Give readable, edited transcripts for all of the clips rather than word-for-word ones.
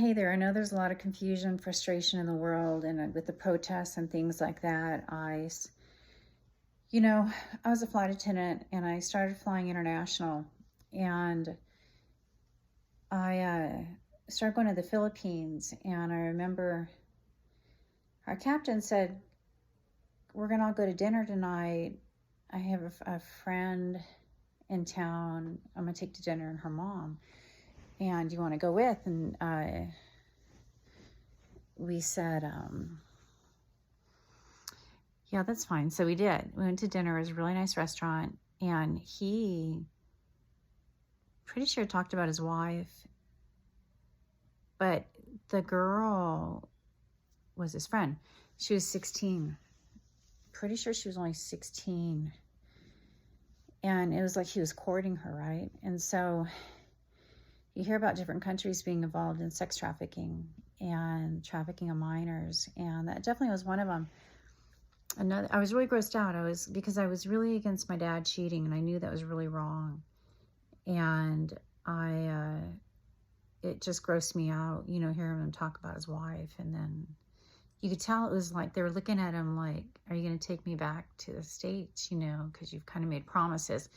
Hey there, I know there's a lot of confusion, frustration in the world, and with the protests and things like that. You know, I was a flight attendant and I started flying international, and I started going to the Philippines. And I remember our captain said, "We're gonna all go to dinner tonight. I have a friend in town. I'm gonna take to dinner, and her mom. And you want to go with?" And we said, yeah, that's fine. So we did. We went to dinner. It was a really nice restaurant. And he, pretty sure, talked about his wife. But the girl was his friend. She was 16. Pretty sure she was only 16. And it was like he was courting her, right? And so you hear about different countries being involved in sex trafficking and trafficking of minors. And that definitely was one of them. I was really grossed out. Because I was really against my dad cheating, and I knew that was really wrong. And it just grossed me out, hearing him talk about his wife. And then you could tell it was like they were looking at him like, "Are you going to take me back to the States, because you've kind of made promises."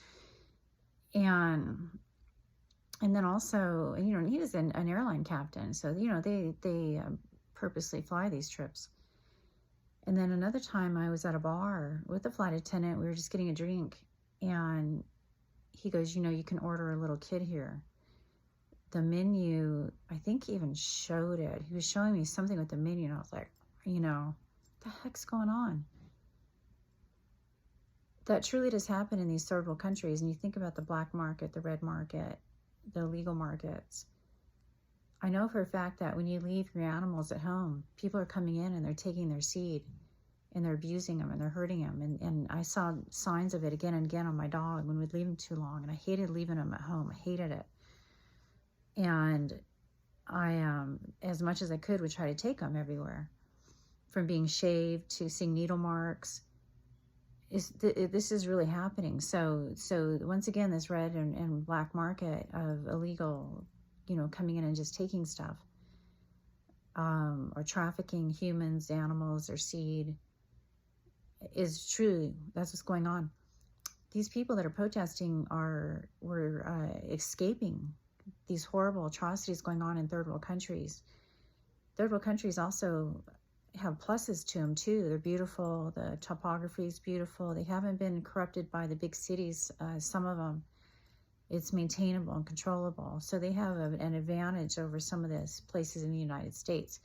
And then also, he was an airline captain. So, they purposely fly these trips. And then another time I was at a bar with a flight attendant. We were just getting a drink. And he goes, "You can order a little kid here." The menu, I think he even showed it. He was showing me something with the menu. And I was like, what the heck's going on? That truly does happen in these third world countries. And you think about the black market, the red market, the illegal markets. I know for a fact that when you leave your animals at home, people are coming in and they're taking their seed and they're abusing them and they're hurting them. And I saw signs of it again and again on my dog when we'd leave him too long. And I hated leaving him at home. I hated it. And I, as much as I could, would try to take him everywhere, from being shaved to seeing needle marks. This is really happening. So once again, this red and black market of illegal, coming in and just taking stuff, or trafficking humans, animals, or seed, is truly, that's what's going on. These people that are protesting were escaping these horrible atrocities going on in third world countries. Third world countries also have pluses to them too. They're beautiful. The topography is beautiful. They haven't been corrupted by the big cities. Some of them, it's maintainable and controllable. So they have an advantage over some of these places in the United States.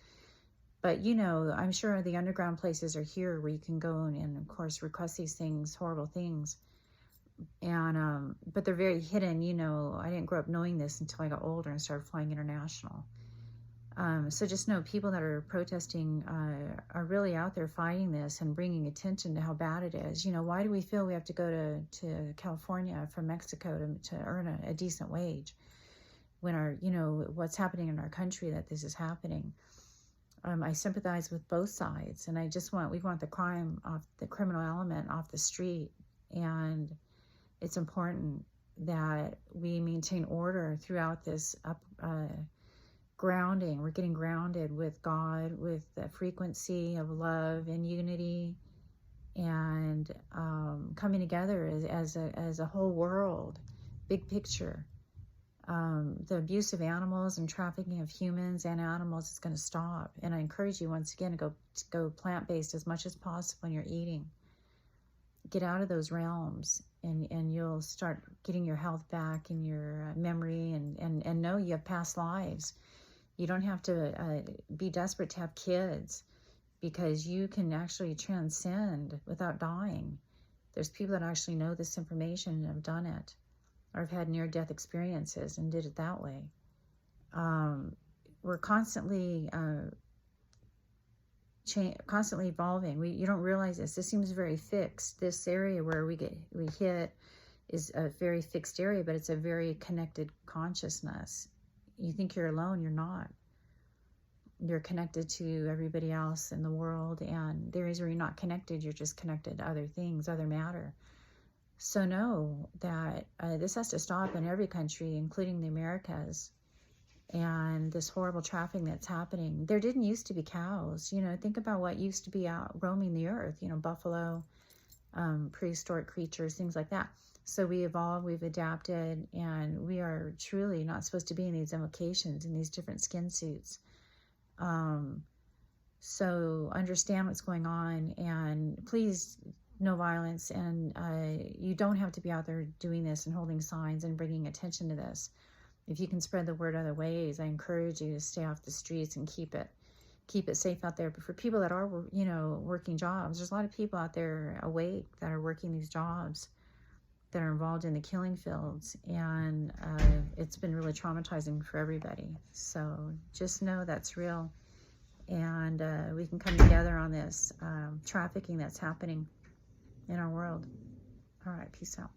But, I'm sure the underground places are here where you can go and of course, request these things, horrible things. And, but they're very hidden. I didn't grow up knowing this until I got older and started flying international. So just know people that are protesting are really out there fighting this and bringing attention to how bad it is. Why do we feel we have to go to California from Mexico to earn a decent wage when what's happening in our country, that this is happening? I sympathize with both sides, and we want the criminal element off the street. And it's important that we maintain order throughout this grounding. We're getting grounded with God, with the frequency of love and unity, and coming together as a whole world, big picture. The abuse of animals and trafficking of humans and animals is going to stop. And I encourage you once again to go plant-based as much as possible when you're eating. Get out of those realms, and you'll start getting your health back and your memory, and know you have past lives. You don't have to be desperate to have kids, because you can actually transcend without dying. There's people that actually know this information and have done it, or have had near-death experiences and did it that way. We're constantly evolving. You don't realize this. This seems very fixed. This area where we hit is a very fixed area, but it's a very connected consciousness. You think you're alone, you're not. You're connected to everybody else in the world, and the areas where you're not connected, you're just connected to other things, other matter. So know that this has to stop in every country, including the Americas. and this horrible trafficking that's happening. There didn't used to be cows. You know, think about what used to be out roaming the earth, you know, buffalo, prehistoric creatures, things like that. So we evolved, we've adapted, and we are truly not supposed to be in these locations, in these different skin suits. So understand what's going on, and please, no violence. And you don't have to be out there doing this and holding signs and bringing attention to this. If you can spread the word other ways, I encourage you to stay off the streets and keep it safe out there. But for people that are, you know, working jobs, there's a lot of people out there awake that are working these jobs, that are involved in the killing fields, and it's been really traumatizing for everybody. So just know that's real, and we can come together on this trafficking that's happening in our world. All right, peace out.